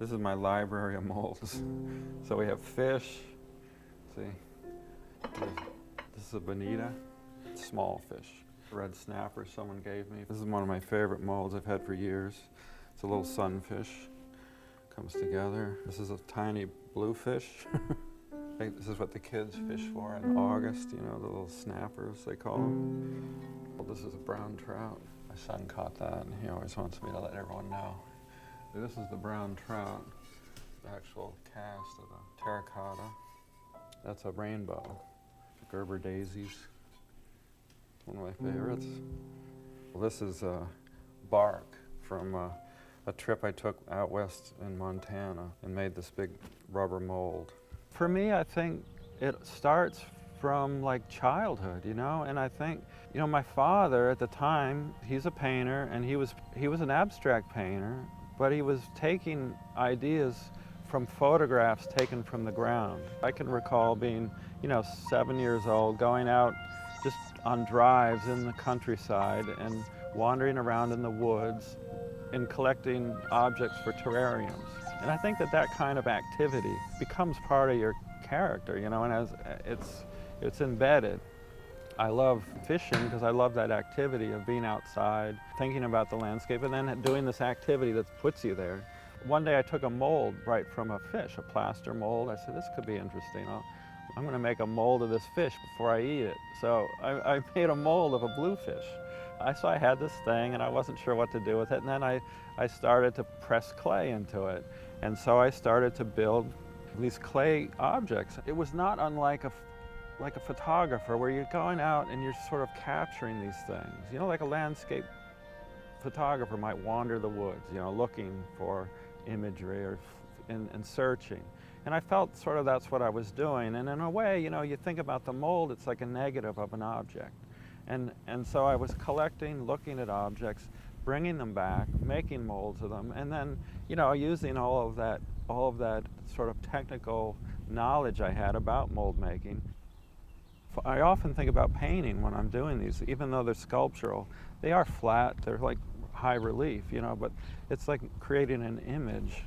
This is my library of molds. So we have fish. See, this is a bonita, small fish. Red snapper someone gave me. This is one of my favorite molds I've had for years. It's a little sunfish. Comes together. This is a tiny bluefish. This is what the kids fish for in August, you know, the little snappers they call them. Well, this is a brown trout. My son caught that and he always wants me to let everyone know. This is the brown trout, the actual cast of the terracotta. That's a rainbow, Gerber daisies, one of my favorites. Well, this is bark from a trip I took out west in Montana and made this big rubber mold. For me, I think it starts from like childhood, you know, and I think, you know, my father at the time, he's a painter and he was an abstract painter, but he was taking ideas from photographs taken from the ground. I can recall being, you know, 7 years old, going out just on drives in the countryside and wandering around in the woods and collecting objects for terrariums. And I think that that kind of activity becomes part of your character, you know, and as it's embedded. I love fishing because I love that activity of being outside, thinking about the landscape, and then doing this activity that puts you there. One day I took a mold right from a fish, a plaster mold. I said, this could be interesting. I'm going to make a mold of this fish before I eat it. So I made a mold of a bluefish. So I had this thing and I wasn't sure what to do with it, and then I started to press clay into it. And so I started to build these clay objects. It was not unlike a photographer where you're going out and you're sort of capturing these things. You know, like a landscape photographer might wander the woods, you know, looking for imagery or and searching. And I felt sort of that's what I was doing. And in a way, you know, you think about the mold, it's like a negative of an object. And so I was collecting, looking at objects, bringing them back, making molds of them, and then, you know, using all of that sort of technical knowledge I had about mold making. I often think about painting when I'm doing these, even though they're sculptural. They are flat, they're like high relief, you know, but it's like creating an image.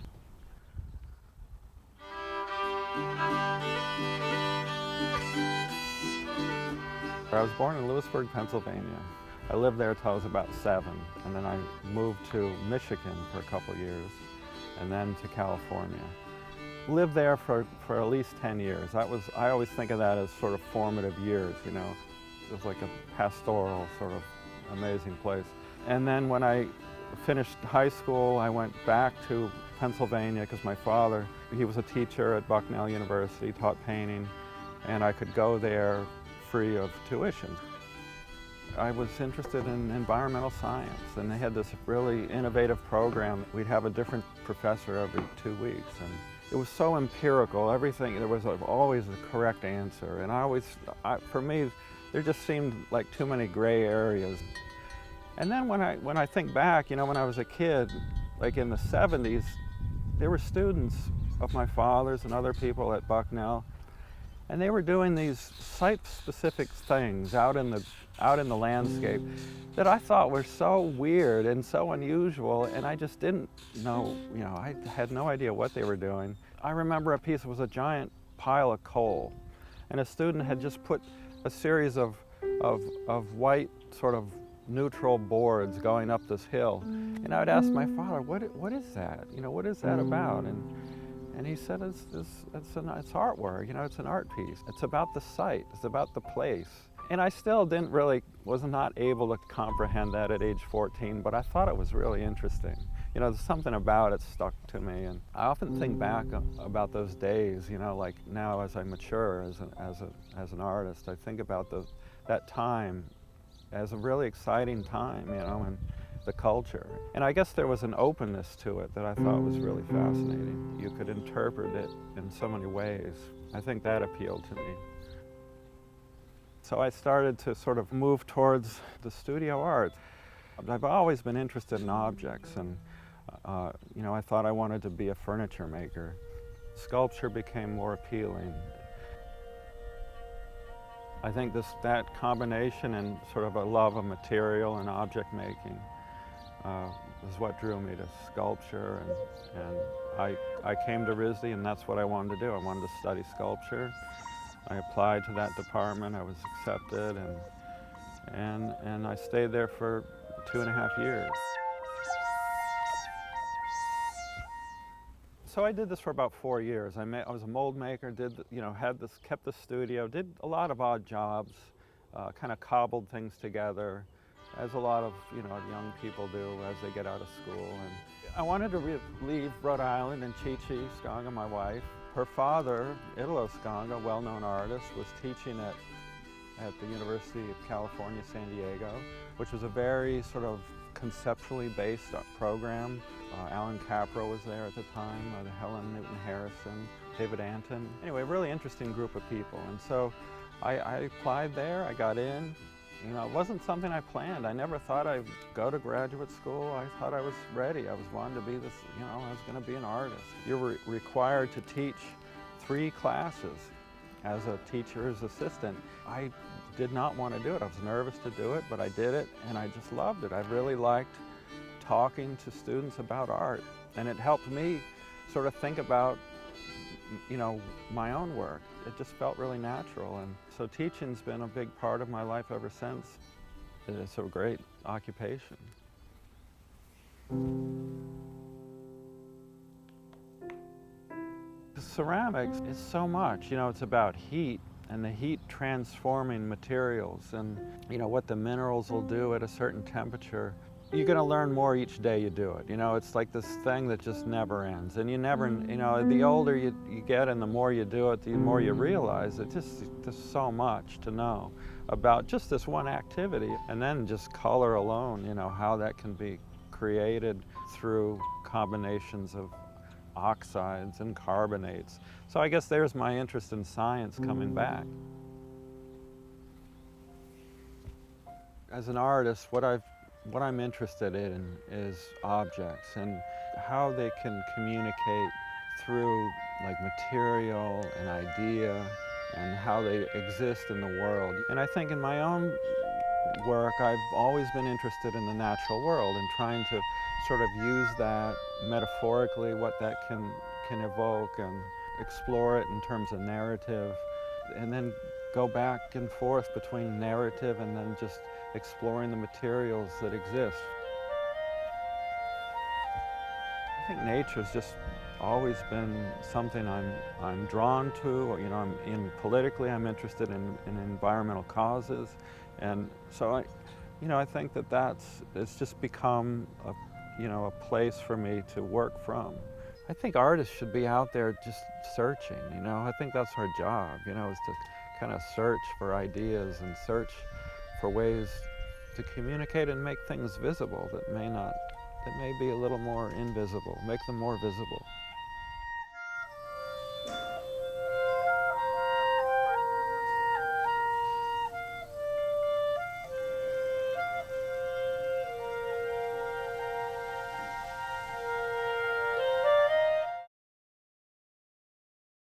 I was born in Lewisburg, Pennsylvania. I lived there till I was about 7, and then I moved to Michigan for a couple years, and then to California. Lived there for at least 10 years. I always think of that as sort of formative years, you know. It was like a pastoral sort of amazing place. And then when I finished high school, I went back to Pennsylvania because my father, he was a teacher at Bucknell University, taught painting, and I could go there free of tuition. I was interested in environmental science, and they had this really innovative program. We'd have a different professor every 2 weeks, and it was so empirical. Everything, there was always a correct answer, and for me, there just seemed like too many gray areas. And then when I think back, you know, when I was a kid, like in the 70s, there were students of my father's and other people at Bucknell, and they were doing these site-specific things out in the landscape that I thought were so weird and so unusual, and I just didn't know, you know, I had no idea what they were doing. I remember a piece, it was a giant pile of coal, and a student had just put a series of white sort of neutral boards going up this hill. And I would ask my father, what is that? You know, what is that about? And he said, it's artwork, you know, it's an art piece. It's about the site, it's about the place. And I still was not able to comprehend that at age 14, but I thought it was really interesting. You know, there's something about it stuck to me, and I often think back about those days, you know, like now as I mature as an artist, I think about that time as a really exciting time, you know, and the culture. And I guess there was an openness to it that I thought was really fascinating. You could interpret it in so many ways. I think that appealed to me. So I started to sort of move towards the studio art. I've always been interested in objects, and you know, I thought I wanted to be a furniture maker. Sculpture became more appealing. I think that combination and sort of a love of material and object making is what drew me to sculpture and I came to RISD and that's what I wanted to do. I wanted to study sculpture. I applied to that department, I was accepted, and I stayed there for 2.5 years. So I did this for about 4 years. I was a mold maker, kept the studio, did a lot of odd jobs, kind of cobbled things together, as a lot of young people do as they get out of school. And I wanted to leave Rhode Island, and Chi-Chi Skanga, my wife, her father, Italo Skanga, well-known artist, was teaching at the University of California, San Diego, which was a very sort of conceptually based program. Alan Capro was there at the time, Helen Newton Harrison, David Anton. Anyway, a really interesting group of people. And so I applied there, I got in. It wasn't something I planned. I never thought I'd go to graduate school. I thought I was ready. I was wanting to be this, I was going to be an artist. You're required to teach 3 classes as a teacher's assistant. I did not want to do it. I was nervous to do it, but I did it, and I just loved it. I really liked talking to students about art, and it helped me sort of think about my own work. It just felt really natural, and so teaching's been a big part of my life ever since. It's a great occupation. Ceramics is so much, it's about heat and the heat transforming materials, and what the minerals will do at a certain temperature. You're going to learn more each day you do it. It's like this thing that just never ends. And you never, the older you get and the more you do it, the more you realize that there's so much to know about just this one activity. And then just color alone, how that can be created through combinations of oxides and carbonates. So I guess there's my interest in science coming back. As an artist, what I'm interested in is objects and how they can communicate through material and idea and how they exist in the world. And I think in my own work, I've always been interested in the natural world and trying to sort of use that metaphorically, what that can evoke, and explore it in terms of narrative, and then go back and forth between narrative and then just exploring the materials that exist. I think nature's just always been something I'm drawn to. Politically I'm interested in environmental causes, and so I think it's just become a place for me to work from. I think artists should be out there just searching. I think that's our job. Is to kind of search for ideas and search for ways to communicate and make things visible that may be a little more invisible, make them more visible.